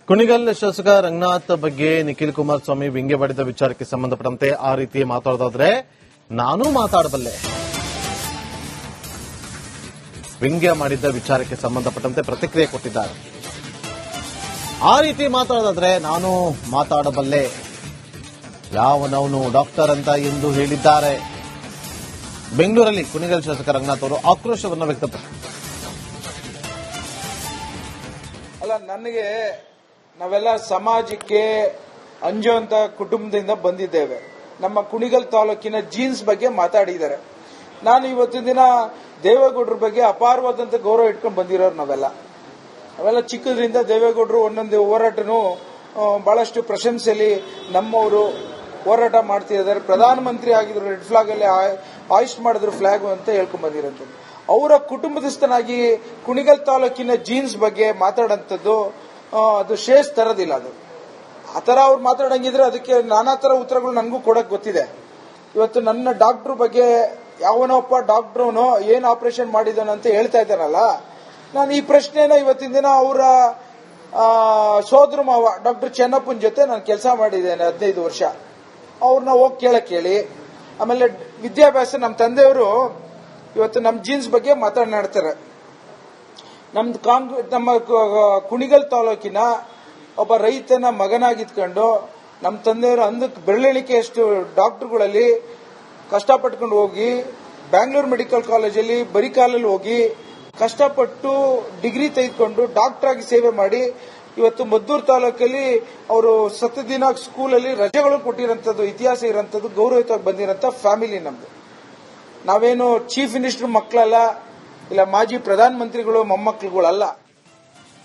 ಕುಣಿಗಲ್ ಶಾಸಕ ರಂಗನಾಥ್ ಬಗ್ಗೆ ನಿಖಿಲ್ ಕುಮಾರಸ್ವಾಮಿ ವ್ಯಂಗ್ಯ ಮಾಡಿದ ವಿಚಾರಕ್ಕೆ ಸಂಬಂಧಪಟ್ಟಂತೆ ಆ ರೀತಿ ಮಾತಾಡೋದಾದ್ರೆ ನಾನು ಮಾತಾಡಬಲ್ಲೆ. ವ್ಯಂಗ್ಯ ಮಾಡಿದ್ದ ವಿಚಾರಕ್ಕೆ ಸಂಬಂಧಪಟ್ಟಂತೆ ಪ್ರತಿಕ್ರಿಯೆ ಕೊಟ್ಟಿದ್ದಾರೆ. ಆ ರೀತಿ ಮಾತಾಡೋದಾದ್ರೆ ನಾನು ಮಾತಾಡಬಲ್ಲೆ, ಯಾವನವನು ಡಾಕ್ಟರ್ ಅಂತ ಎಂದು ಹೇಳಿದ್ದಾರೆ. ಬೆಂಗಳೂರಲ್ಲಿ ಕುಣಿಗಲ್ ಶಾಸಕ ರಂಗನಾಥ್ ಅವರು ಆಕ್ರೋಶವನ್ನು ವ್ಯಕ್ತಪಡಿಸಿದ್ದಾರೆ. ಅಲ್ಲ, ನನಗೆ ನಾವೆಲ್ಲ ಸಮಾಜಕ್ಕೆ ಅಂಜುವಂತ ಕುಟುಂಬದಿಂದ ಬಂದಿದ್ದೇವೆ. ನಮ್ಮ ಕುಣಿಗಲ್ ತಾಲೂಕಿನ ಜೀನ್ಸ್ ಬಗ್ಗೆ ಮಾತಾಡಿದ್ದಾರೆ. ನಾನು ಇವತ್ತಿನ ದಿನ ದೇವೇಗೌಡರ ಬಗ್ಗೆ ಅಪಾರವಾದಂತ ಗೌರವ ಇಟ್ಕೊಂಡು ಬಂದಿರೋರು ನಾವೆಲ್ಲ ಚಿಕ್ಕದ್ರಿಂದ ದೇವೇಗೌಡರು ಒಂದೊಂದು ಹೋರಾಟನೂ ಬಹಳಷ್ಟು ಪ್ರಶಂಸೆಯಲ್ಲಿ ನಮ್ಮವರು ಹೋರಾಟ ಮಾಡ್ತಿದ್ದಾರೆ. ಪ್ರಧಾನಮಂತ್ರಿ ಆಗಿದ್ರು, ರೆಡ್ ಫ್ಲಾಗ್ ಅಲ್ಲಿ ಆಯಿಸ್ಟ್ ಮಾಡಿದ್ರು ಫ್ಲಾಗ್ ಅಂತ ಹೇಳ್ಕೊಂಡ್ ಬಂದಿರೋದು. ಅವರ ಕುಟುಂಬದಸ್ಥನಾಗಿ ಕುಣಿಗಲ್ ತಾಲೂಕಿನ ಜೀನ್ಸ್ ಬಗ್ಗೆ ಮಾತಾಡಂತದ್ದು ಅದು ಶೇಷ್ ತರದಿಲ್ಲ. ಅದು ಆ ತರ ಅವ್ರು ಮಾತಾಡಂಗಿದ್ರೆ ಅದಕ್ಕೆ ನಾನಾ ತರ ಉತ್ತರಗಳು ನನಗೂ ಕೊಡಕ್ ಗೊತ್ತಿದೆ. ಇವತ್ತು ನನ್ನ ಡಾಕ್ಟರ್ ಬಗ್ಗೆ ಯಾವನೊಬ್ಬ ಡಾಕ್ಟ್ರು ಏನ್ ಆಪರೇಷನ್ ಮಾಡಿದಾನ ಅಂತ ಹೇಳ್ತಾ ಇದ್ದಾನಲ್ಲ, ನಾನು ಈ ಪ್ರಶ್ನೆನ ಇವತ್ತಿನ ದಿನ ಅವರ ಸೋದರ ಮಾವ ಡಾಕ್ಟರ್ ಚೆನ್ನಪ್ಪನ ಜೊತೆ ನಾನು ಕೆಲಸ ಮಾಡಿದ್ದೇನೆ 15 ವರ್ಷ. ಅವ್ರನ್ನ ಹೋಗಿ ಕೇಳಿ. ಆಮೇಲೆ ವಿದ್ಯಾಭ್ಯಾಸ ನಮ್ಮ ತಂದೆಯವರು ಇವತ್ತು ನಮ್ಮ ಜೀನ್ಸ್ ಬಗ್ಗೆ ಮಾತನಾಡ್ತಾರೆ. ನಮ್ಮ ಕುಣಿಗಲ್ ತಾಲೂಕಿನ ಒಬ್ಬ ರೈತನ ಮಗನಾಗಿದ್ಕೊಂಡು ನಮ್ಮ ತಂದೆಯವರು ಅಂದಕ್ಕೆ ಬೆರಳೆಣಿಕೆಯಷ್ಟು ಡಾಕ್ಟರ್ಗಳಲ್ಲಿ ಕಷ್ಟಪಟ್ಕೊಂಡು ಹೋಗಿ ಬ್ಯಾಂಗ್ಳೂರ್ ಮೆಡಿಕಲ್ ಕಾಲೇಜಲ್ಲಿ ಬರಿಕಾಲಲ್ಲಿ ಹೋಗಿ ಕಷ್ಟಪಟ್ಟು ಡಿಗ್ರಿ ತೆಗೆದುಕೊಂಡು ಡಾಕ್ಟರ್ ಆಗಿ ಸೇವೆ ಮಾಡಿ ಇವತ್ತು ಮದ್ದೂರು ತಾಲೂಕಲ್ಲಿ ಅವರು ದಿನ ಸ್ಕೂಲಲ್ಲಿ ರಜೆಗಳು ಕೊಟ್ಟಿರೋಂಥದ್ದು ಇತಿಹಾಸ ಇರೋಂಥದ್ದು ಗೌರವಯುತವಾಗಿ ಬಂದಿರೋಂಥ ಫ್ಯಾಮಿಲಿ ನಮ್ದು. ನಾವೇನು ಚೀಫ್ ಮಿನಿಸ್ಟರ್ ಮಕ್ಕಳಲ್ಲ, ಇಲ್ಲ ಮಾಜಿ ಪ್ರಧಾನಮಂತ್ರಿಗಳು ಮೊಮ್ಮಕ್ಕಳುಗಳಲ್ಲ.